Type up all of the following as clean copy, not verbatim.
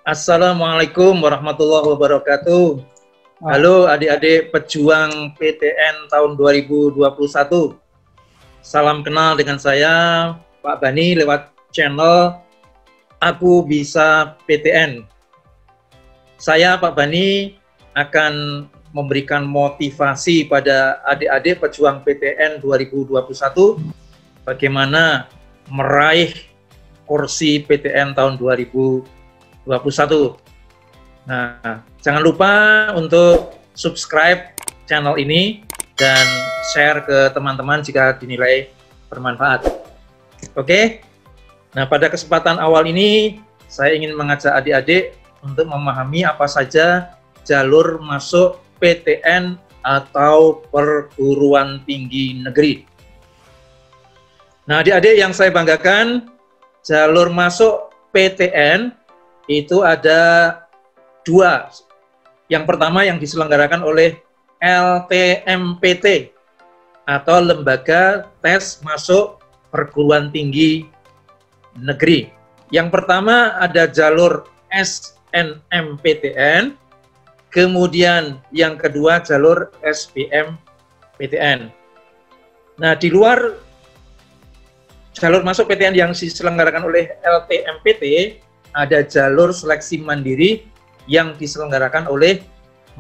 Assalamualaikum warahmatullahi wabarakatuh. Halo adik-adik pejuang PTN tahun 2021. Salam kenal dengan saya Pak Bani lewat channel Aku Bisa PTN. Saya Pak Bani akan memberikan motivasi pada adik-adik pejuang PTN 2021 bagaimana meraih kursi PTN tahun 2021. Nah, jangan lupa untuk subscribe channel ini dan share ke teman-teman jika dinilai bermanfaat. Oke? Nah, pada kesempatan awal ini saya ingin mengajak adik-adik untuk memahami apa saja jalur masuk PTN atau perguruan tinggi negeri. Nah, adik-adik yang saya banggakan, jalur masuk PTN itu ada dua. Yang pertama yang diselenggarakan oleh LTMPT atau Lembaga Tes Masuk Perguruan Tinggi Negeri. Yang pertama ada jalur SNMPTN, kemudian yang kedua jalur SBMPTN. Nah, di luar jalur masuk PTN yang diselenggarakan oleh LTMPT, ada jalur seleksi mandiri yang diselenggarakan oleh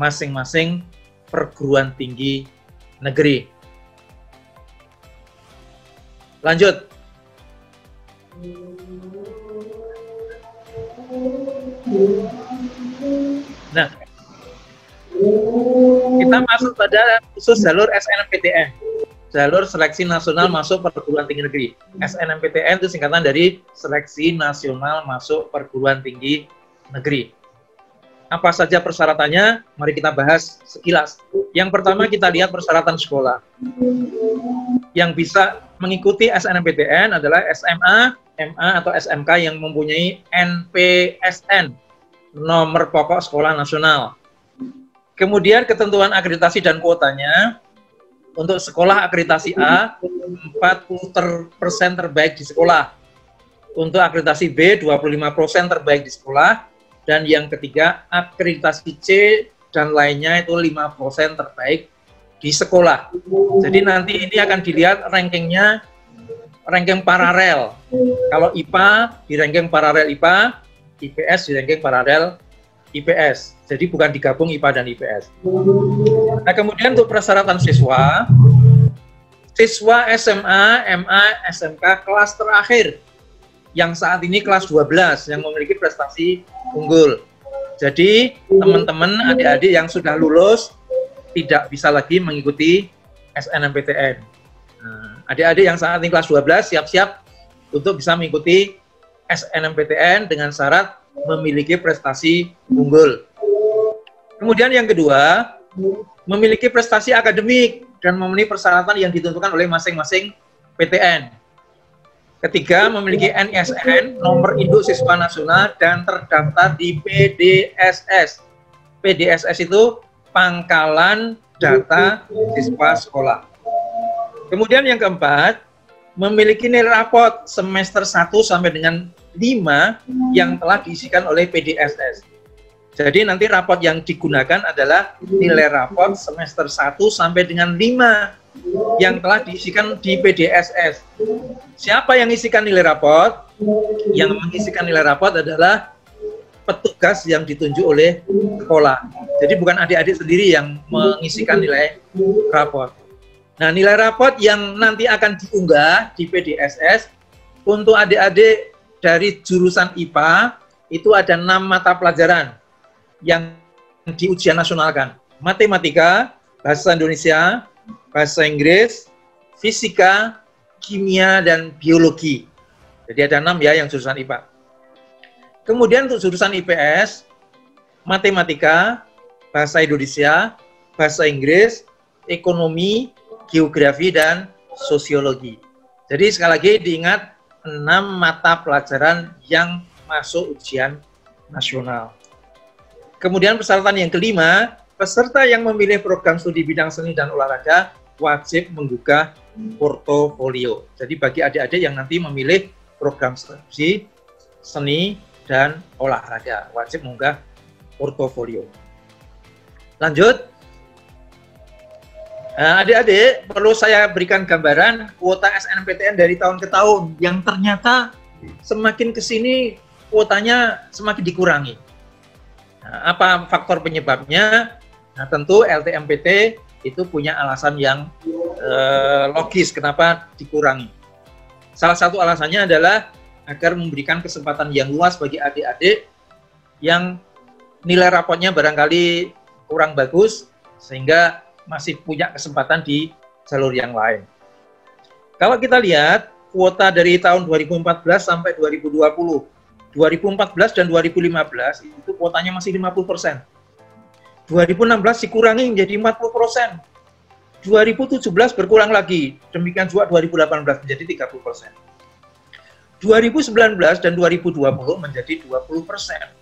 masing-masing perguruan tinggi negeri. Lanjut. Nah, kita masuk pada khusus jalur SNMPTN. Jalur Seleksi Nasional Masuk Perguruan Tinggi Negeri. SNMPTN itu singkatan dari Seleksi Nasional Masuk Perguruan Tinggi Negeri. Apa saja persyaratannya? Mari kita bahas sekilas. Yang pertama kita lihat persyaratan sekolah. Yang bisa mengikuti SNMPTN adalah SMA, MA atau SMK yang mempunyai NPSN, nomor pokok sekolah nasional. Kemudian ketentuan akreditasi dan kuotanya. Untuk sekolah akreditasi A, 40% terbaik di sekolah. Untuk akreditasi B, 25% terbaik di sekolah. Dan yang ketiga, akreditasi C dan lainnya itu 5% terbaik di sekolah. Jadi nanti ini akan dilihat rankingnya, ranking paralel. Kalau IPA, di ranking paralel IPA, IPS di ranking paralel IPS. Jadi bukan digabung IPA dan IPS. Nah, kemudian untuk persyaratan siswa SMA, MA, SMK kelas terakhir yang saat ini kelas 12 yang memiliki prestasi unggul. Jadi teman-teman adik-adik yang sudah lulus tidak bisa lagi mengikuti SNMPTN. Nah, adik-adik yang saat ini kelas 12 siap-siap untuk bisa mengikuti SNMPTN dengan syarat memiliki prestasi unggul. Kemudian yang kedua, memiliki prestasi akademik dan memenuhi persyaratan yang ditentukan oleh masing-masing PTN. Ketiga, memiliki NISN, nomor induk siswa nasional dan terdaftar di PDSS. PDSS itu Pangkalan Data Siswa Sekolah. Kemudian yang keempat, memiliki nilai rapot semester 1 sampai dengan 5 yang telah diisikan oleh PDSS. Jadi nanti rapot yang digunakan adalah nilai rapot semester 1 sampai dengan 5 yang telah diisikan di PDSS. Siapa yang isikan nilai rapot? Yang mengisikan nilai rapot adalah petugas yang ditunjuk oleh sekolah. Jadi bukan adik-adik sendiri yang mengisikan nilai rapot. Nah, nilai rapot yang nanti akan diunggah di PDSS untuk adik-adik dari jurusan IPA itu ada 6 mata pelajaran yang diujian nasionalkan. Matematika, Bahasa Indonesia, Bahasa Inggris, Fisika, Kimia, dan Biologi. Jadi ada 6 ya yang jurusan IPA. Kemudian untuk jurusan IPS, Matematika, Bahasa Indonesia, Bahasa Inggris, Ekonomi, Geografi, dan Sosiologi. Jadi sekali lagi diingat 6 mata pelajaran yang masuk ujian nasional. Kemudian persyaratan yang kelima, peserta yang memilih program studi bidang seni dan olahraga wajib menggugah portofolio. Jadi bagi adik-adik yang nanti memilih program studi seni dan olahraga. Wajib mengunggah portofolio. Lanjut. Nah, adik-adik, perlu saya berikan gambaran kuota SNMPTN dari tahun ke tahun yang ternyata semakin ke sini kuotanya semakin dikurangi. Nah, apa faktor penyebabnya? Nah, tentu LTMPT itu punya alasan yang logis kenapa dikurangi. Salah satu alasannya adalah agar memberikan kesempatan yang luas bagi adik-adik yang nilai rapotnya barangkali kurang bagus, sehingga masih punya kesempatan di jalur yang lain. Kalau kita lihat kuota dari tahun 2014 sampai 2020, 2014 dan 2015 itu kuotanya masih 50%. 2016 dikurangi menjadi 40%. 2017 berkurang lagi, demikian juga 2018 menjadi 30%. 2019 dan 2020 menjadi 20%.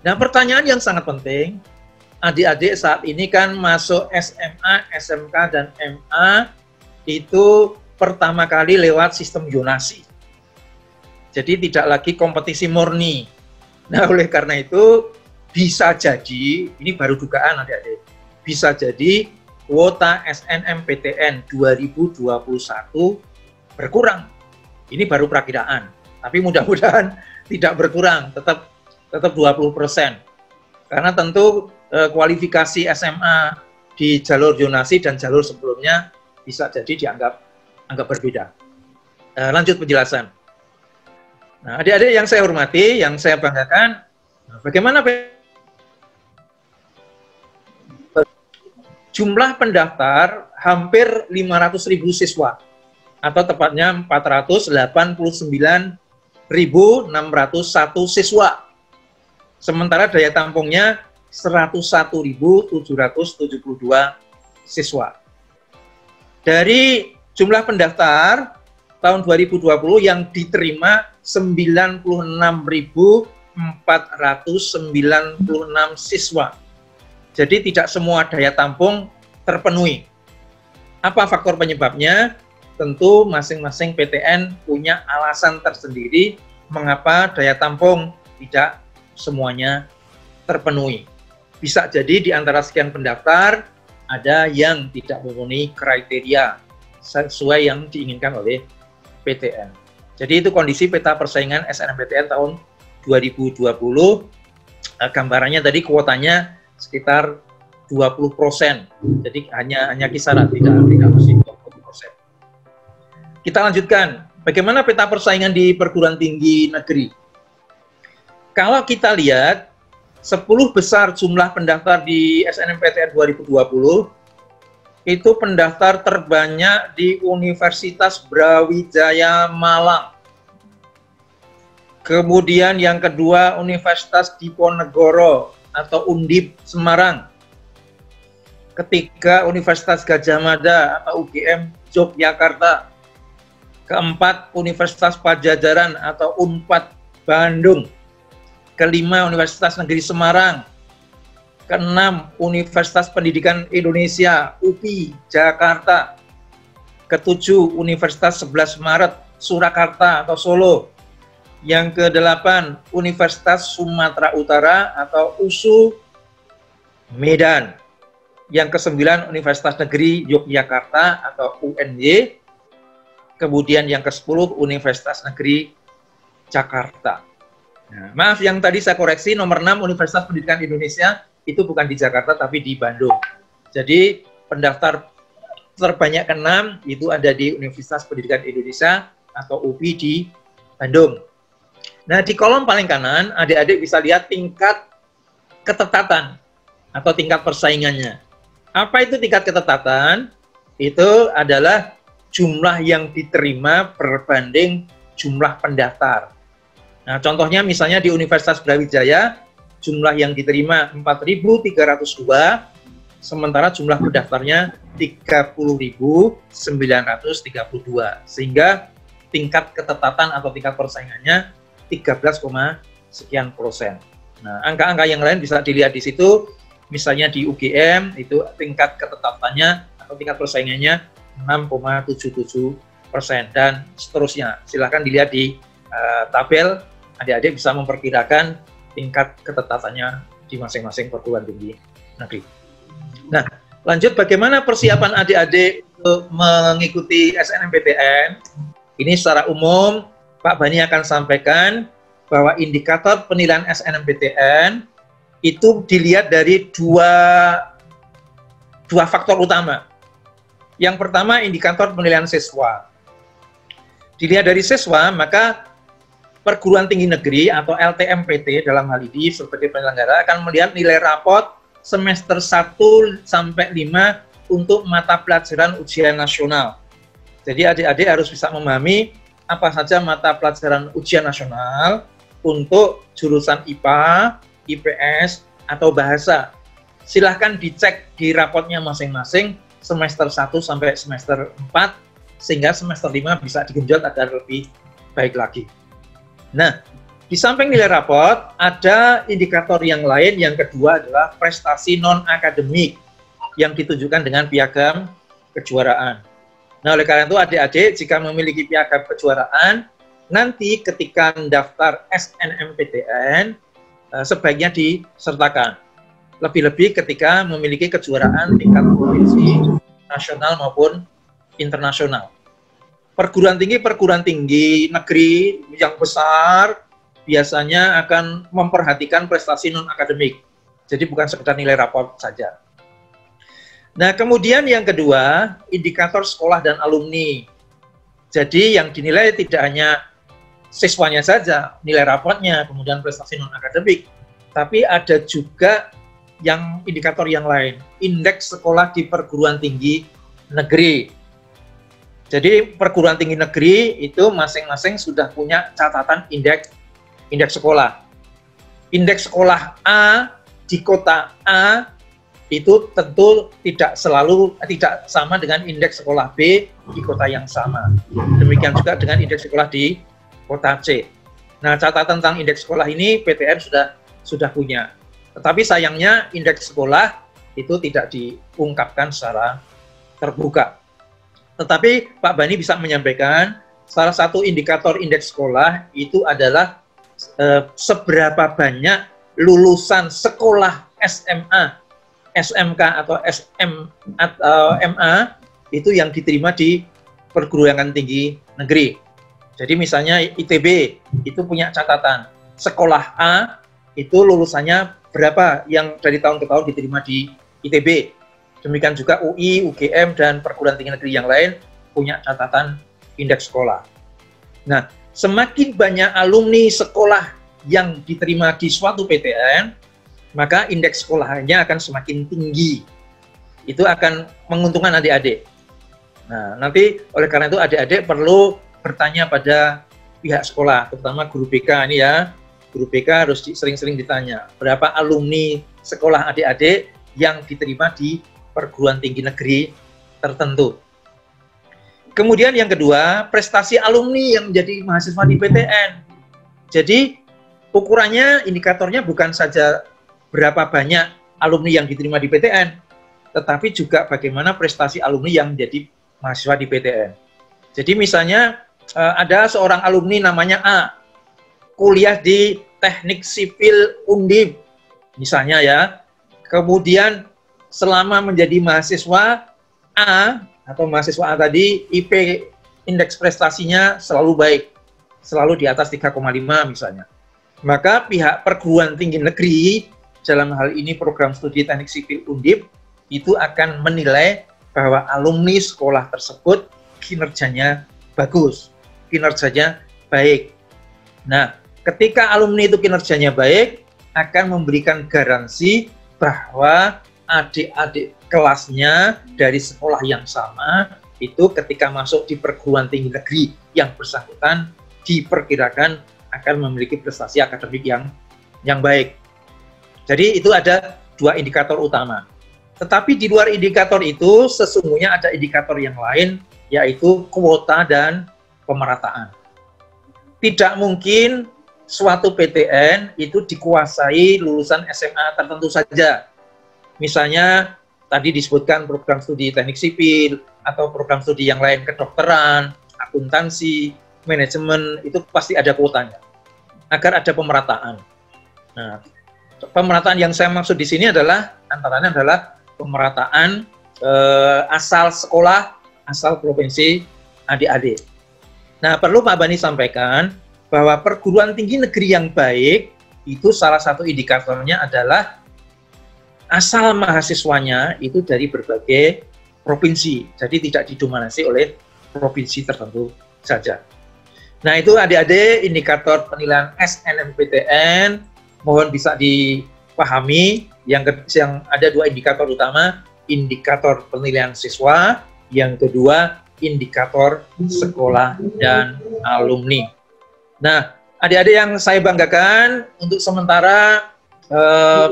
Nah, pertanyaan yang sangat penting, adik-adik saat ini kan masuk SMA, SMK, dan MA itu pertama kali lewat sistem zonasi. Jadi tidak lagi kompetisi murni. Nah, oleh karena itu bisa jadi, ini baru dugaan adik-adik, bisa jadi kuota SNMPTN 2021 berkurang. Ini baru perakiraan, tapi mudah-mudahan tidak berkurang, tetap 20%. Karena tentu kualifikasi SMA di jalur zonasi dan jalur sebelumnya bisa jadi dianggap berbeda. Lanjut penjelasan. Nah, adik-adik yang saya hormati, yang saya banggakan, bagaimana jumlah pendaftar hampir 500.000 siswa, atau tepatnya 489.601 siswa. Sementara daya tampungnya 101.772 siswa. Dari jumlah pendaftar tahun 2020 yang diterima 96.496 siswa. Jadi tidak semua daya tampung terpenuhi. Apa faktor penyebabnya? Tentu masing-masing PTN punya alasan tersendiri mengapa daya tampung tidak semuanya terpenuhi. Bisa jadi di antara sekian pendaftar ada yang tidak memenuhi kriteria sesuai yang diinginkan oleh PTN. Jadi itu kondisi peta persaingan SNMPTN tahun 2020. Gambarannya tadi kuotanya sekitar 20%. Jadi hanya kisaran, tidak mesti 20%. Kita lanjutkan. Bagaimana peta persaingan di perguruan tinggi negeri? Kalau kita lihat 10 besar jumlah pendaftar di SNMPTN 2020, itu pendaftar terbanyak di Universitas Brawijaya Malang. Kemudian yang kedua Universitas Diponegoro atau Undip Semarang. Ketiga Universitas Gadjah Mada atau UGM Yogyakarta. Keempat Universitas Padjadjaran atau Unpad Bandung. Kelima Universitas Negeri Semarang. Keenam Universitas Pendidikan Indonesia UPI Jakarta. Ketujuh Universitas 11 Maret Surakarta atau Solo. Yang kedelapan Universitas Sumatera Utara atau USU Medan. Yang kesembilan Universitas Negeri Yogyakarta atau UNY. Kemudian yang ke-10 Universitas Negeri Jakarta. Nah, maaf yang tadi saya koreksi, nomor 6 Universitas Pendidikan Indonesia itu bukan di Jakarta tapi di Bandung. Jadi pendaftar terbanyak ke-6 itu ada di Universitas Pendidikan Indonesia atau UPI di Bandung. Nah, di kolom paling kanan adik-adik bisa lihat tingkat ketetatan atau tingkat persaingannya. Apa itu tingkat ketetatan? Itu adalah jumlah yang diterima berbanding jumlah pendaftar. Nah, contohnya misalnya di Universitas Brawijaya, jumlah yang diterima 4.302, sementara jumlah pendaftarnya 30.932, sehingga tingkat ketetatan atau tingkat persaingannya 13, sekian persen. Nah, angka-angka yang lain bisa dilihat di situ, misalnya di UGM itu tingkat ketetatannya atau tingkat persaingannya 6,77% dan seterusnya. Silahkan dilihat di tabel adik-adik bisa memperkirakan tingkat ketetapannya di masing-masing perguruan tinggi negeri. Nah, lanjut bagaimana persiapan adik-adik untuk mengikuti SNMPTN? Ini secara umum Pak Bani akan sampaikan bahwa indikator penilaian SNMPTN itu dilihat dari dua faktor utama. Yang pertama, indikator penilaian siswa. Dilihat dari siswa, maka perguruan tinggi negeri atau LTMPT dalam hal ini sebagai penyelenggara akan melihat nilai rapot semester 1 sampai 5 untuk mata pelajaran ujian nasional. Jadi adik-adik harus bisa memahami apa saja mata pelajaran ujian nasional untuk jurusan IPA, IPS, atau bahasa. Silahkan dicek di rapotnya masing-masing semester 1 sampai semester 4, sehingga semester 5 bisa digenjot agar lebih baik lagi. Nah, di samping nilai raport, ada indikator yang lain. Yang kedua adalah prestasi non-akademik yang ditunjukkan dengan piagam kejuaraan. Nah, oleh karena itu adik-adik jika memiliki piagam kejuaraan, nanti ketika mendaftar SNMPTN, sebaiknya disertakan. Lebih-lebih ketika memiliki kejuaraan tingkat provinsi, nasional maupun internasional. Perguruan tinggi negeri yang besar biasanya akan memperhatikan prestasi non-akademik. Jadi bukan sekedar nilai raport saja. Nah, kemudian yang kedua, indikator sekolah dan alumni. Jadi yang dinilai tidak hanya siswanya saja, nilai rapotnya, kemudian prestasi non-akademik, tapi ada juga yang indikator yang lain, indeks sekolah di perguruan tinggi negeri. Jadi perguruan tinggi negeri itu masing-masing sudah punya catatan indeks sekolah. Indeks sekolah A di kota A itu tentu tidak sama dengan indeks sekolah B di kota yang sama. Demikian juga dengan indeks sekolah di kota C. Nah, catatan tentang indeks sekolah ini PTN sudah punya. Tetapi sayangnya indeks sekolah itu tidak diungkapkan secara terbuka. Tetapi Pak Bani bisa menyampaikan salah satu indikator indeks sekolah itu adalah seberapa banyak lulusan sekolah SMA, SMK atau MA itu yang diterima di perguruan tinggi negeri. Jadi misalnya ITB itu punya catatan sekolah A itu lulusannya berapa yang dari tahun ke tahun diterima di ITB. Demikian juga UI, UGM, dan perguruan tinggi negeri yang lain punya catatan indeks sekolah. Nah, semakin banyak alumni sekolah yang diterima di suatu PTN, maka indeks sekolahnya akan semakin tinggi. Itu akan menguntungkan adik-adik. Nah, nanti oleh karena itu adik-adik perlu bertanya pada pihak sekolah, terutama guru BK ini ya. Guru BK harus sering-sering ditanya, berapa alumni sekolah adik-adik yang diterima di perguruan tinggi negeri tertentu. Kemudian yang kedua, prestasi alumni yang menjadi mahasiswa di PTN. Jadi ukurannya, indikatornya bukan saja berapa banyak alumni yang diterima di PTN, tetapi juga bagaimana prestasi alumni yang menjadi mahasiswa di PTN. Jadi misalnya ada seorang alumni namanya A, kuliah di Teknik Sipil Undip, misalnya ya. Kemudian selama menjadi mahasiswa A atau mahasiswa A tadi, IP indeks prestasinya selalu baik, selalu di atas 3,5 misalnya. Maka pihak perguruan tinggi negeri, dalam hal ini program studi Teknik Sipil Undip, itu akan menilai bahwa alumni sekolah tersebut kinerjanya bagus, kinerjanya baik. Nah, ketika alumni itu kinerjanya baik, akan memberikan garansi bahwa adik-adik kelasnya dari sekolah yang sama itu ketika masuk di perguruan tinggi negeri yang bersangkutan diperkirakan akan memiliki prestasi akademik yang baik. Jadi itu ada dua indikator utama. Tetapi di luar indikator itu sesungguhnya ada indikator yang lain, yaitu kuota dan pemerataan. Tidak mungkin suatu PTN itu dikuasai lulusan SMA tertentu saja. Misalnya tadi disebutkan program studi teknik sipil atau program studi yang lain, kedokteran, akuntansi, manajemen, itu pasti ada kuotanya. agar ada pemerataan. Nah, pemerataan yang saya maksud di sini adalah antaranya adalah pemerataan asal sekolah, asal provinsi adik-adik. Nah, perlu Pak Bani sampaikan bahwa perguruan tinggi negeri yang baik itu salah satu indikatornya adalah asal mahasiswanya itu dari berbagai provinsi, jadi tidak didominasi oleh provinsi tertentu saja. Nah, itu adik-adik indikator penilaian SNMPTN, mohon bisa dipahami. Yang ada dua indikator utama, indikator penilaian siswa, yang kedua indikator sekolah dan alumni. Nah, adik-adik yang saya banggakan, untuk sementara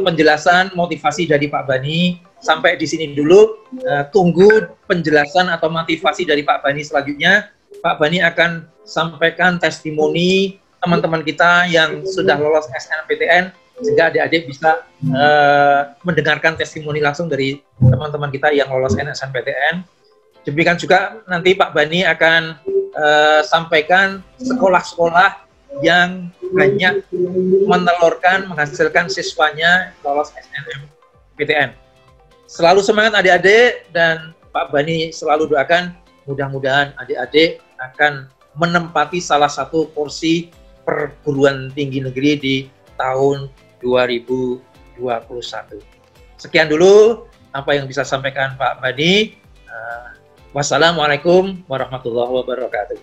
penjelasan motivasi dari Pak Bani sampai di sini dulu. Tunggu penjelasan atau motivasi dari Pak Bani selanjutnya. Pak Bani akan sampaikan testimoni teman-teman kita yang sudah lolos SNMPTN, sehingga adik-adik bisa mendengarkan testimoni langsung dari teman-teman kita yang lolos SNMPTN. Demikian juga nanti Pak Bani akan sampaikan sekolah-sekolah yang banyak menelurkan, menghasilkan siswanya lolos SNMPTN. Selalu semangat adik-adik, dan Pak Bani selalu doakan mudah-mudahan adik-adik akan menempati salah satu porsi perguruan tinggi negeri di tahun 2021. Sekian dulu apa yang bisa sampaikan Pak Bani. Wassalamualaikum warahmatullahi wabarakatuh.